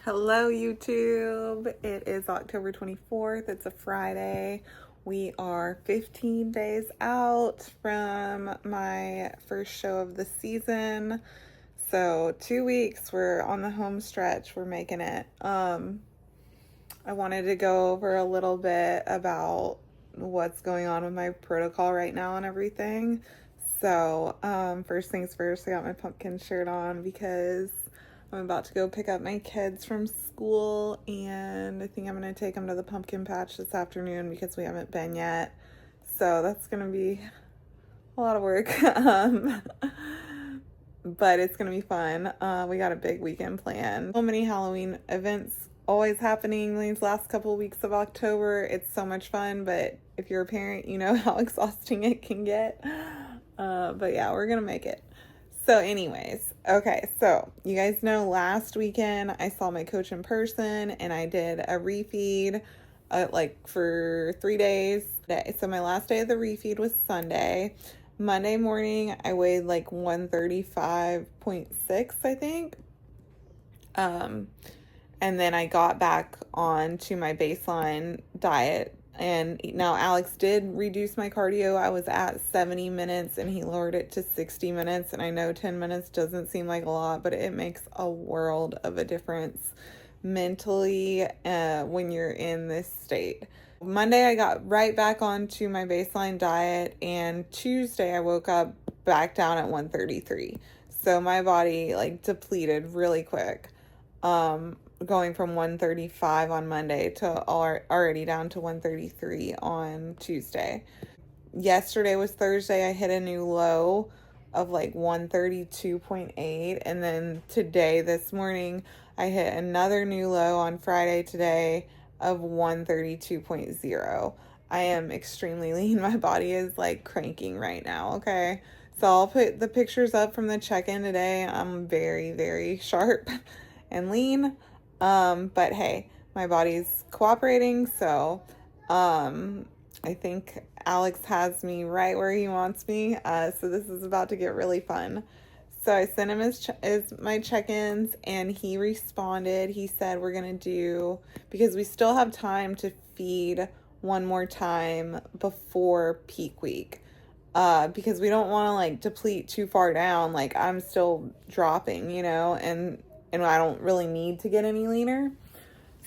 Hello, YouTube. It is October 24th. It's a Friday. We are 15 days out from my first show of the season. So 2 weeks, we're on the home stretch. We're making it. I wanted to go over a little bit about what's going on with my protocol right now and everything. So, first things first, I got my pumpkin shirt on because I'm about to go pick up my kids from school, and I think I'm going to take them to the pumpkin patch this afternoon because we haven't been yet. So that's going to be a lot of work, but it's going to be fun. We got a big weekend planned. So many Halloween events always happening these last couple of weeks of October. It's so much fun, but if you're a parent, you know how exhausting it can get. But yeah, we're going to make it. So anyways, okay, so you guys know last weekend I saw my coach in person and I did a refeed for 3 days. So my last day of the refeed was Sunday. Monday morning I weighed like 135.6, I think. And then I got back on to my baseline diet. And now Alex did reduce my cardio. I was at 70 minutes and he lowered it to 60 minutes. And I know 10 minutes doesn't seem like a lot, but it makes a world of a difference mentally when you're in this state. Monday, I got right back onto my baseline diet. And Tuesday, I woke up back down at 133. So my body depleted really quick. Going from 135 on Monday to already down to 133 on Tuesday. Yesterday was Thursday. I hit a new low of 132.8. And then today, this morning, I hit another new low on Friday today of 132.0. I am extremely lean. My body is cranking right now, okay? So I'll put the pictures up from the check-in today. I'm very, very sharp and lean. But hey, my body's cooperating, so I think Alex has me right where he wants me. So this is about to get really fun. So I sent him my check-ins, and he responded. He said we're gonna do, because we still have time to feed one more time before peak week. Because we don't want to deplete too far down. I'm still dropping, and I don't really need to get any leaner.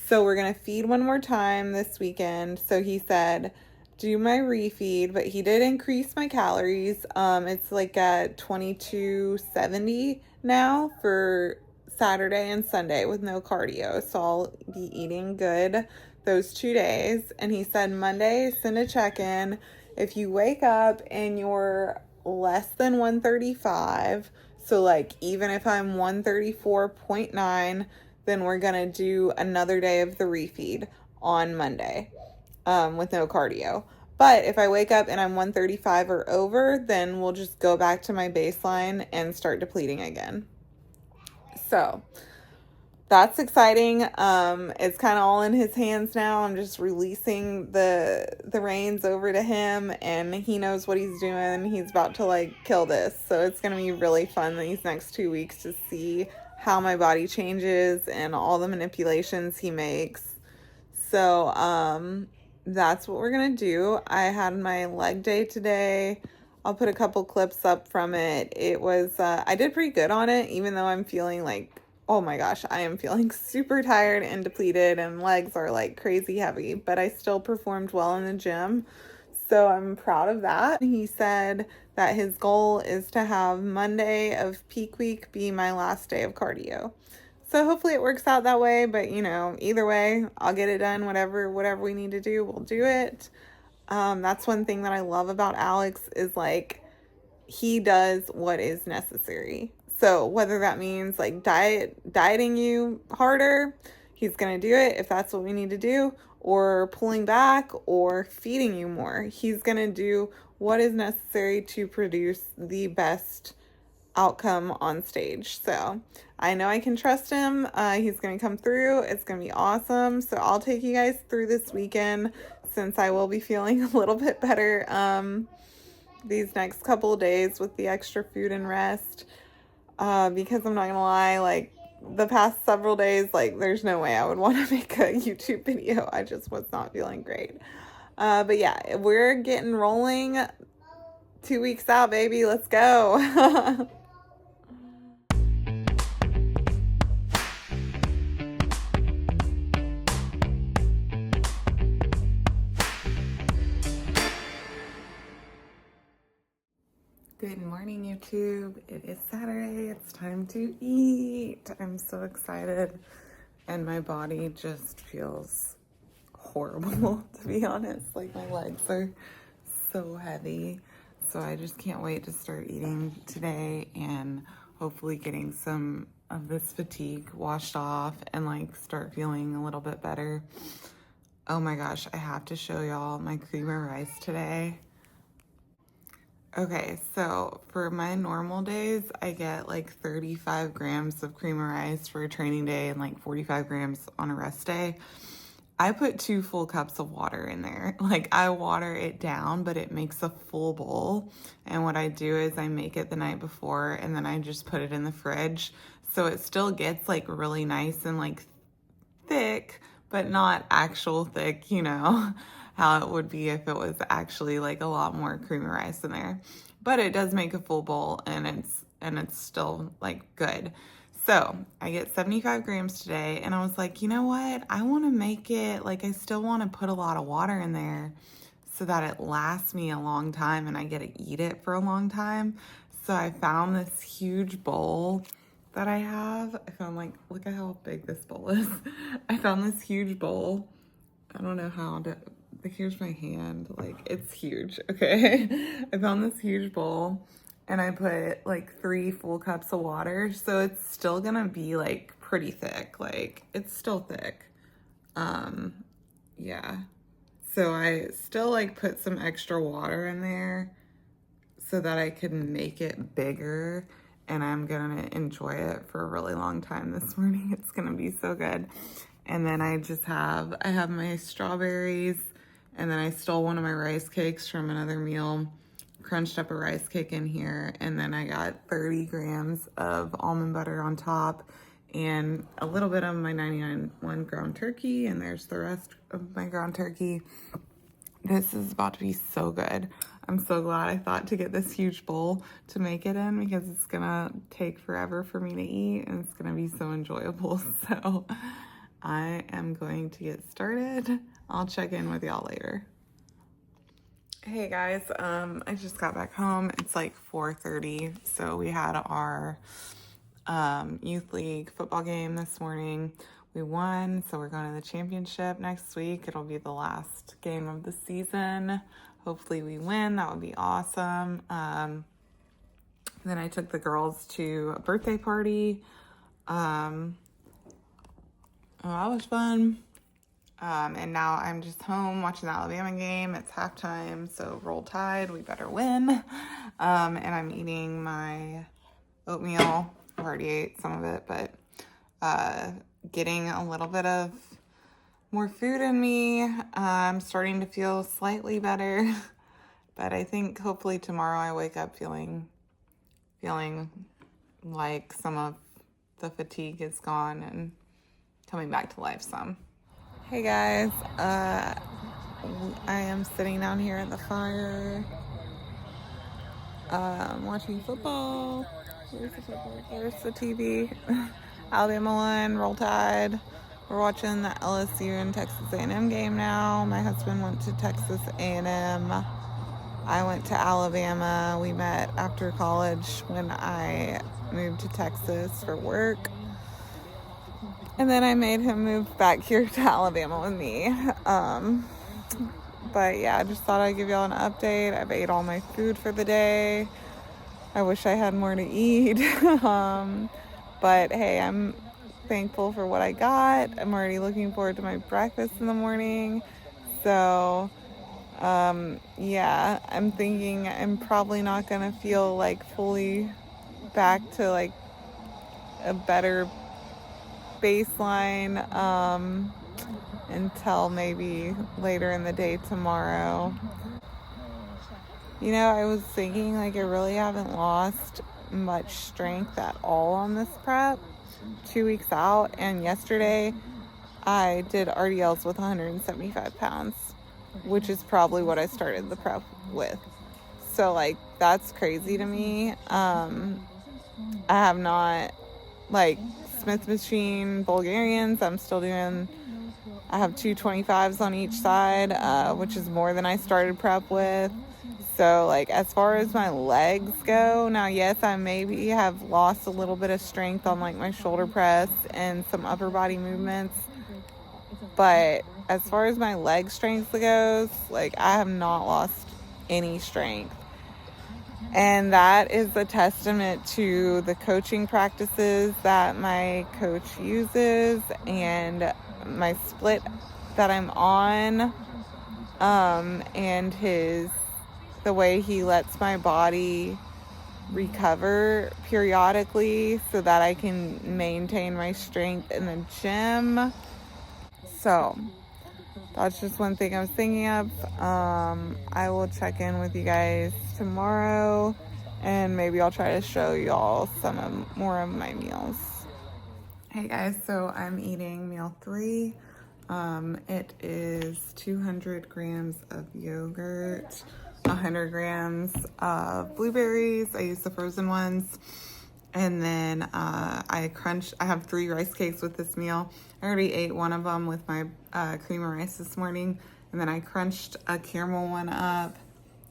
So we're going to feed one more time this weekend. So he said, do my refeed, but he did increase my calories. It's at 2270 now for Saturday and Sunday with no cardio. So I'll be eating good those 2 days. And he said Monday, send a check-in. If you wake up and you're less than 135, so even if I'm 134.9, then we're going to do another day of the refeed on Monday with no cardio. But if I wake up and I'm 135 or over, then we'll just go back to my baseline and start depleting again. So that's exciting. It's kind of all in his hands now. I'm just releasing the reins over to him, and he knows what he's doing. He's about to kill this. So it's going to be really fun these next 2 weeks to see how my body changes and all the manipulations he makes. So, that's what we're going to do. I had my leg day today. I'll put a couple clips up from it. It was, I did pretty good on it, even though I'm feeling oh my gosh, I am feeling super tired and depleted, and legs are crazy heavy, but I still performed well in the gym. So I'm proud of that. He said that his goal is to have Monday of peak week be my last day of cardio. So hopefully it works out that way, but either way, I'll get it done. Whatever we need to do, we'll do it. That's one thing that I love about Alex is he does what is necessary. So whether that means dieting you harder, he's going to do it if that's what we need to do, or pulling back or feeding you more. He's going to do what is necessary to produce the best outcome on stage. So I know I can trust him. He's going to come through. It's going to be awesome. So I'll take you guys through this weekend since I will be feeling a little bit better these next couple of days with the extra food and rest. Because I'm not gonna lie, the past several days, like, there's no way I would want to make a YouTube video. I just was not feeling great. But yeah, we're getting rolling. 2 weeks out, baby. Let's go. Good morning, YouTube. It is Saturday. It's time to eat. I'm so excited. And my body just feels horrible, to be honest. Like, my legs are so heavy. So I just can't wait to start eating today and hopefully getting some of this fatigue washed off and like start feeling a little bit better. Oh my gosh, I have to show y'all my cream of rice today. Okay, so for my normal days, I get like 35 grams of cream of rice for a training day and like 45 grams on a rest day. I put 2 full cups of water in there. Like, I water it down, but it makes a full bowl. And what I do is I make it the night before and then I just put it in the fridge. So it still gets like really nice and like thick, but not actual thick, you know, how it would be if it was actually like a lot more cream of rice in there. But it does make a full bowl and it's still like good. So I get 75 grams today and I was like, you know what? I want to make it like, I still want to put a lot of water in there so that it lasts me a long time and I get to eat it for a long time. So I found this huge bowl that I have. I found like, look at how big this bowl is. I found this huge bowl. I don't know how to, here's my hand. Like, it's huge, okay? I found this huge bowl and I put like 3 full cups of water. So it's still gonna be like pretty thick. Like, it's still thick. Yeah. So I still like put some extra water in there so that I can make it bigger and I'm gonna enjoy it for a really long time this morning. It's gonna be so good. And then I have my strawberries, and then I stole one of my rice cakes from another meal, crunched up a rice cake in here, and then I got 30 grams of almond butter on top and a little bit of my 99 ground turkey, and there's the rest of my ground turkey. This is about to be so good. I'm so glad I thought to get this huge bowl to make it in because it's gonna take forever for me to eat and it's gonna be so enjoyable. So I am going to get started. I'll check in with y'all later. Hey guys, I just got back home. It's like 4:30. So we had our youth league football game this morning. We won, so we're going to the championship next week. It'll be the last game of the season. Hopefully we win. That would be awesome. Then I took the girls to a birthday party. Oh, that was fun. And now I'm just home watching the Alabama game. It's halftime, so roll tide. We better win. And I'm eating my oatmeal. I've already ate some of it, but getting a little bit of more food in me. I'm starting to feel slightly better, but I think hopefully tomorrow I wake up feeling like some of the fatigue is gone and coming back to life some. Hey guys, I am sitting down here at the fire, watching football. Where's the football? There's the TV. Alabama won, roll tide. We're watching the LSU and Texas A&M game now. My husband went to Texas A&M. I went to Alabama. We met after college when I moved to Texas for work. And then I made him move back here to Alabama with me. But yeah, I just thought I'd give y'all an update. I've ate all my food for the day. I wish I had more to eat. But hey, I'm thankful for what I got. I'm already looking forward to my breakfast in the morning. So, yeah, I'm thinking I'm probably not going to feel like fully back to like a better baseline until maybe later in the day tomorrow. You know, I was thinking like I really haven't lost much strength at all on this prep. 2 weeks out, and yesterday I did RDLs with 175 pounds, which is probably what I started the prep with. So, like, that's crazy to me. I have not, like, Smith machine Bulgarians. I'm still doing, I have 225s on each side, which is more than I started prep with. So, like, as far as my legs go, now, yes, I maybe have lost a little bit of strength on, like, my shoulder press and some upper body movements. But as far as my leg strength goes, like, I have not lost any strength. And that is a testament to the coaching practices that my coach uses and my split that I'm on, and the way he lets my body recover periodically so that I can maintain my strength in the gym. So that's just one thing I was thinking of. I will check in with you guys tomorrow, and maybe I'll try to show y'all more of my meals. Hey guys, so I'm eating meal 3. It is 200 grams of yogurt, 100 grams of blueberries. I use the frozen ones. And then I have 3 rice cakes with this meal. I already ate one of them with my cream of rice this morning. And then I crunched a caramel one up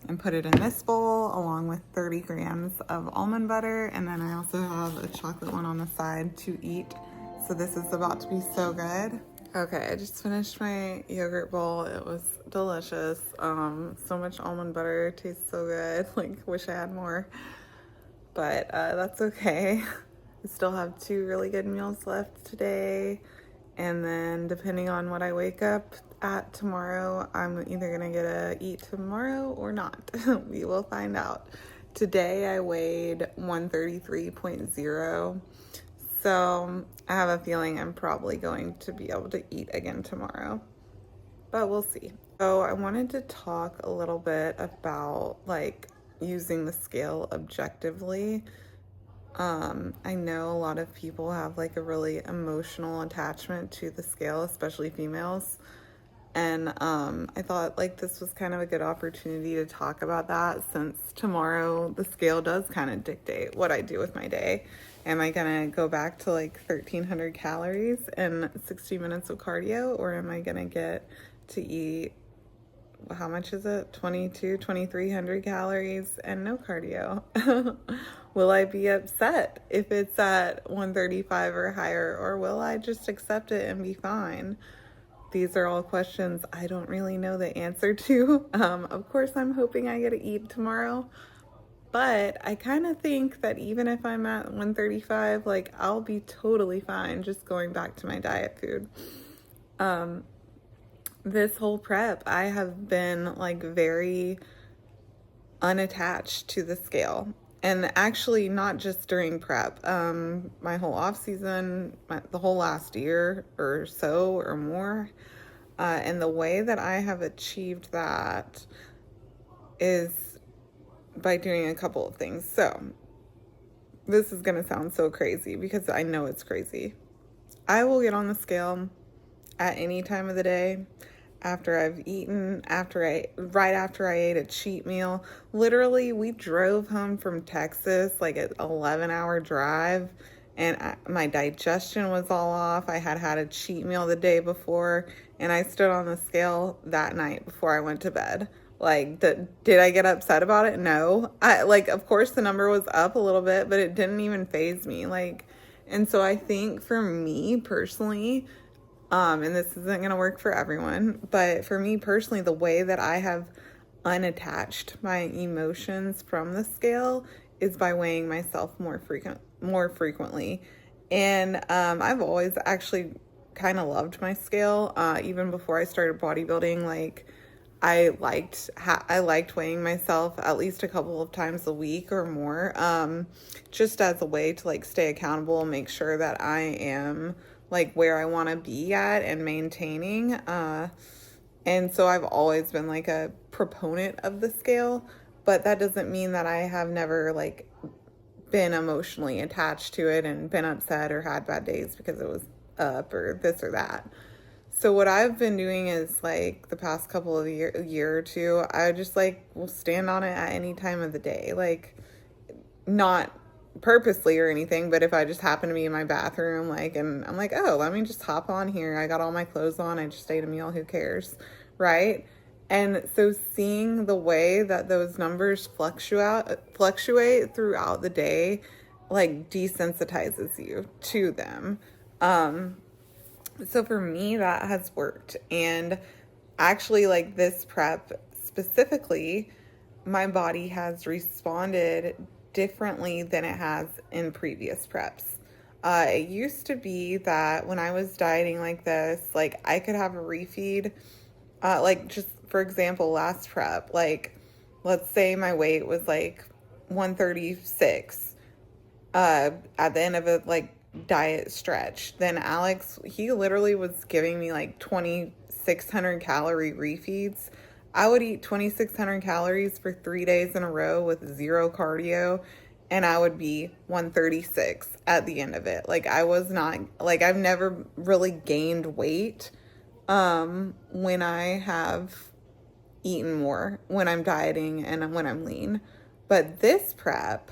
and put it in this bowl along with 30 grams of almond butter. And then I also have a chocolate one on the side to eat. So this is about to be so good. Okay, I just finished my yogurt bowl. It was delicious. So much almond butter. It tastes so good. Like, wish I had more. But that's okay. I still have 2 really good meals left today. And then depending on what I wake up at tomorrow, I'm either going to get to eat tomorrow or not. We will find out. Today I weighed 133.0. So I have a feeling I'm probably going to be able to eat again tomorrow. But we'll see. So I wanted to talk a little bit about, like, using the scale objectively. I know a lot of people have, like, a really emotional attachment to the scale, especially females. And I thought, like, this was kind of a good opportunity to talk about that, since tomorrow the scale does kind of dictate what I do with my day. Am I going to go back to, like, 1,300 calories and 60 minutes of cardio, or am I going to get to eat, how much is it? 2,300 calories and no cardio? Will I be upset if it's at 135 or higher, or will I just accept it and be fine? These are all questions I don't really know the answer to. Of course, I'm hoping I get to eat tomorrow, but I kind of think that even if I'm at 135, like, I'll be totally fine just going back to my diet food. This whole prep, I have been, like, very unattached to the scale. And actually not just during prep, my whole off season, the whole last year or so or more. And the way that I have achieved that is by doing a couple of things. So this is going to sound so crazy because I know it's crazy. I will get on the scale at any time of the day, after I've eaten, right after I ate a cheat meal. Literally, we drove home from Texas, like an 11-hour drive, and my digestion was all off. I had a cheat meal the day before, and I stood on the scale that night before I went to bed. Like, did I get upset about it? No. Of course the number was up a little bit, but it didn't even faze me. And so I think for me personally, and this isn't going to work for everyone, but for me personally, the way that I have unattached my emotions from the scale is by weighing myself more frequently. And I've always actually kind of loved my scale. Even before I started bodybuilding, like, I liked weighing myself at least a couple of times a week or more, just as a way to, like, stay accountable and make sure that I am, like, where I want to be at and maintaining. And so I've always been, like, a proponent of the scale, but that doesn't mean that I have never, like, been emotionally attached to it and been upset or had bad days because it was up or this or that. So what I've been doing is like the past couple of year or two, I just like will stand on it at any time of the day. Like not purposely or anything, but if I just happen to be in my bathroom, like, and I'm like, oh, let me just hop on here. I got all my clothes on. I just ate a meal. Who cares? Right. And so seeing the way that those numbers fluctuate throughout the day, like desensitizes you to them. So for me, that has worked. And actually, like this prep specifically, my body has responded differently than it has in previous preps. It used to be that when I was dieting like this, like I could have a refeed, like just for example, last prep, like let's say my weight was like 136 at the end of a like diet stretch. Then Alex, he literally was giving me like 2,600 calorie refeeds. I would eat 2,600 calories for 3 days in a row with zero cardio, and I would be 136 at the end of it. Like I was not, like I've never really gained weight when I have eaten more, when I'm dieting and when I'm lean. But this prep,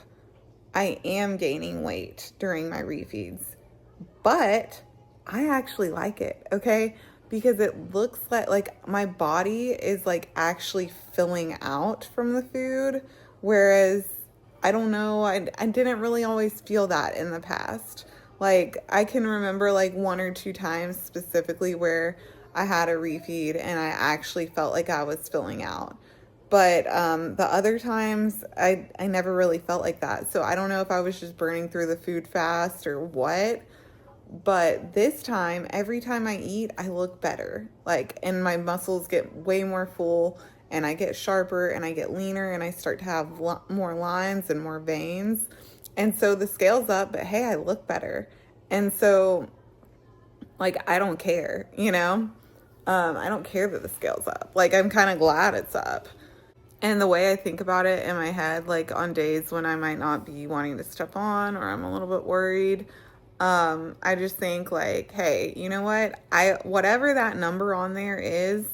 I am gaining weight during my refeeds, but I actually like it, okay? Because it looks like my body is like actually filling out from the food, whereas I don't know, I didn't really always feel that in the past. Like I can remember like one or two times specifically where I had a refeed and I actually felt like I was filling out. But the other times, I never really felt like that. So I don't know if I was just burning through the food fast or what. But this time, every time I eat, I look better. Like, and my muscles get way more full, and I get sharper, and I get leaner, and I start to have more lines and more veins. And so the scale's up, but hey, I look better. And so, like, I don't care, you know? I don't care that the scale's up. Like, I'm kind of glad it's up. And the way I think about it in my head, like on days when I might not be wanting to step on or I'm a little bit worried, I just think like, hey, you know what? Whatever that number on there is,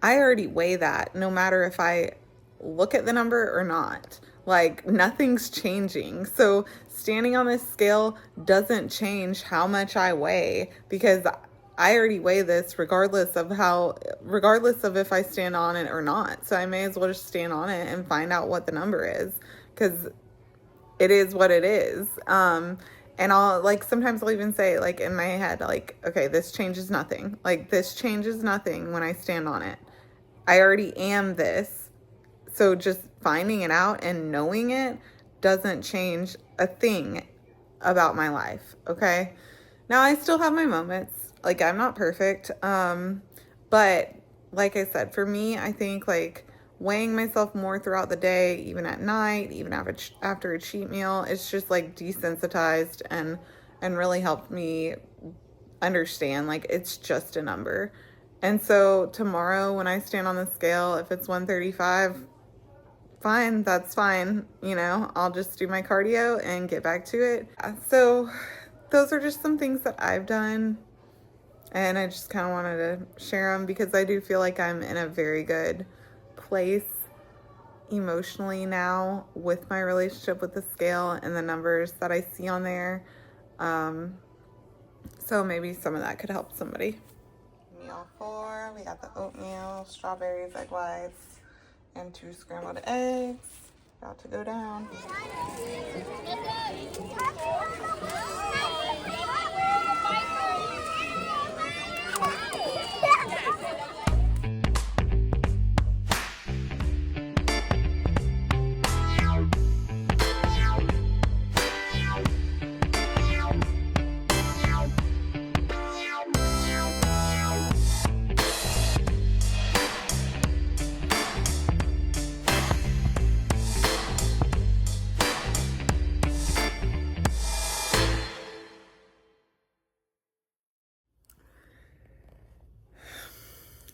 I already weigh that no matter if I look at the number or not. Like nothing's changing. So standing on this scale doesn't change how much I weigh because I already weigh this regardless of if I stand on it or not. So I may as well just stand on it and find out what the number is because it is what it is. And I'll like, sometimes I'll even say like in my head, like, okay, this changes nothing. Like this changes nothing when I stand on it. I already am this. So just finding it out and knowing it doesn't change a thing about my life. Okay. Now I still have my moments. Like I'm not perfect. But like I said, for me, I think like weighing myself more throughout the day, even at night, even after a cheat meal, it's just like desensitized and really helped me understand like it's just a number. And so tomorrow when I stand on the scale, if it's 135, fine, that's fine. You know, I'll just do my cardio and get back to it. So those are just some things that I've done. And I just kind of wanted to share them because I do feel like I'm in a very good place emotionally now with my relationship with the scale and the numbers that I see on there. So maybe some of that could help somebody. Meal 4, we got the oatmeal, strawberries, egg whites, and 2 scrambled eggs. About to go down.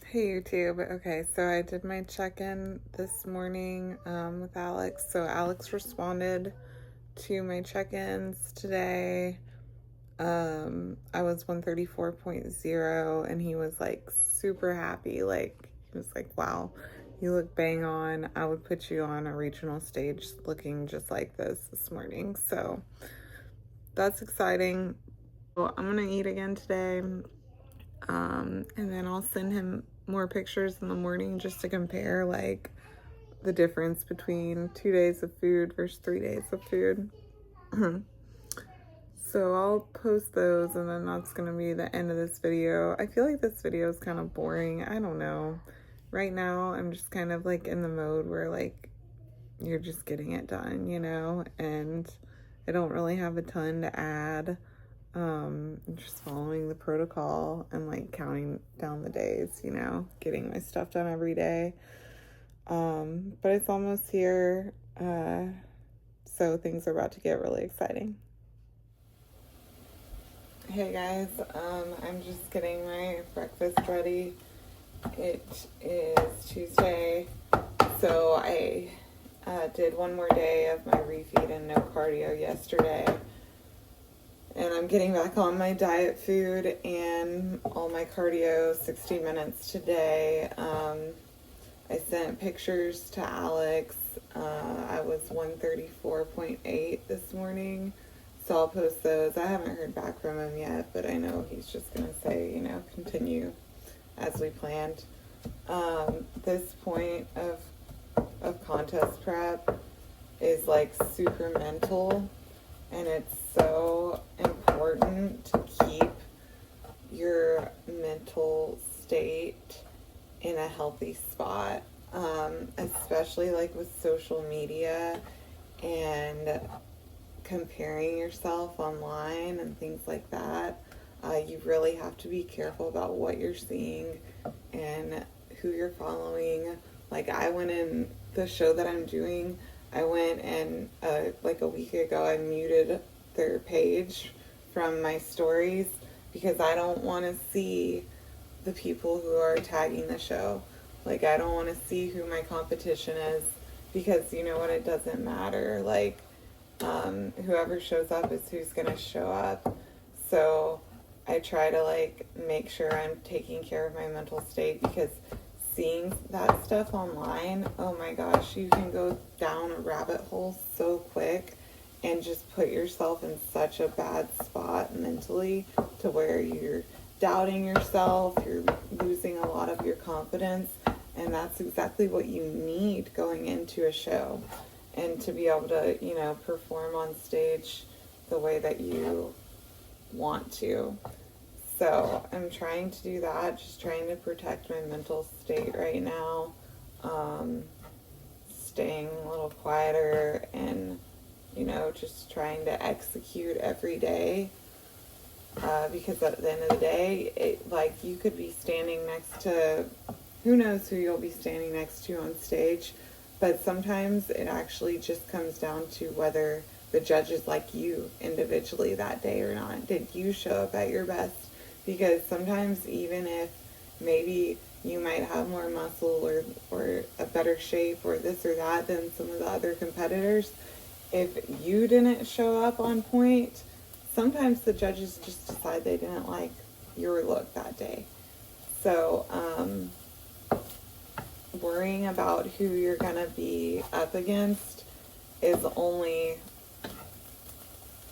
Hey YouTube. Okay, so I did my check-in this morning with Alex. So Alex responded to my check-ins today. I was 134.0 and he was like super happy. Like, he was like, wow, you look bang on. I would put you on a regional stage looking just like this morning. So that's exciting. Well, I'm gonna eat again today. And then I'll send him more pictures in the morning just to compare like the difference between 2 days of food versus 3 days of food. So I'll post those, and then that's going to be the end of this video. I feel like this video is kind of boring. I don't know. Right now, I'm just kind of like in the mode where like you're just getting it done, you know? And I don't really have a ton to add. I'm just following the protocol and like counting down the days, you know, getting my stuff done every day. But it's almost here. So things are about to get really exciting. Hey guys, I'm just getting my breakfast ready. It is Tuesday, so I did one more day of my refeed and no cardio yesterday, and I'm getting back on my diet food and all my cardio, 60 minutes today. I sent pictures to Alex. I was 134.8 this morning. So I'll post those. I haven't heard back from him yet, but I know he's just going to say, you know, continue as we planned. This point of contest prep is like super mental, and it's so important to keep your mental state in a healthy spot, especially like with social media and comparing yourself online and things like that. You really have to be careful about what you're seeing and who you're following. Like I went in the show that I'm doing, I went and like a week ago I muted their page from my stories because I don't want to see the people who are tagging the show. Like I don't want to see who my competition is, because you know what, it doesn't matter. Like whoever shows up is who's gonna show up. So I try to like make sure I'm taking care of my mental state, because seeing that stuff online, oh my gosh, you can go down a rabbit hole so quick and just put yourself in such a bad spot mentally to where you're doubting yourself, you're losing a lot of your confidence, and that's exactly what you need going into a show. And to be able to, you know, perform on stage the way that you want to. So I'm trying to do that, just trying to protect my mental state right now. Staying a little quieter and, you know, just trying to execute every day. Because at the end of the day, like you could be standing next to, who knows who you'll be standing next to on stage. But sometimes it actually just comes down to whether the judges like you individually that day or not. Did you show up at your best? Because sometimes even if maybe you might have more muscle or a better shape or this or that than some of the other competitors, if you didn't show up on point, sometimes the judges just decide they didn't like your look that day. So, worrying about who you're going to be up against is only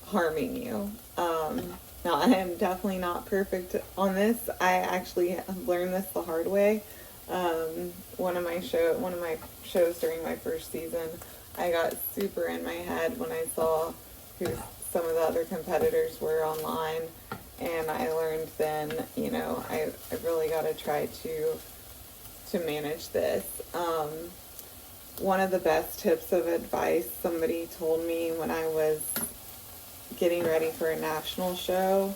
harming you. Now, I am definitely not perfect on this. I actually learned this the hard way. One of my shows during my first season, I got super in my head when I saw who some of the other competitors were online, and I learned then, you know, I really got to try to manage this. One of the best tips of advice somebody told me when I was getting ready for a national show,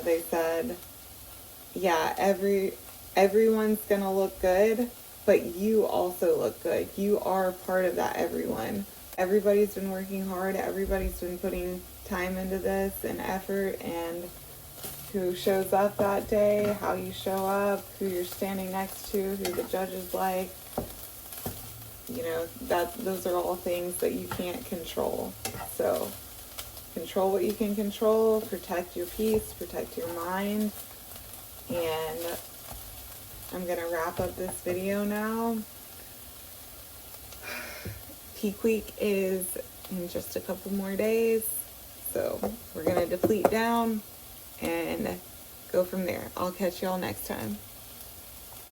they said, yeah, everyone's gonna look good, but you also look good. You are part of that everyone. Everybody's been working hard, everybody's been putting time into this and effort, and who shows up that day, how you show up, who you're standing next to, who the judges like, you know, those are all things that you can't control. So control what you can control, protect your peace, protect your mind, and I'm gonna wrap up this video now. Peak week is in just a couple more days, so we're gonna deplete down and go from there. I'll catch y'all next time.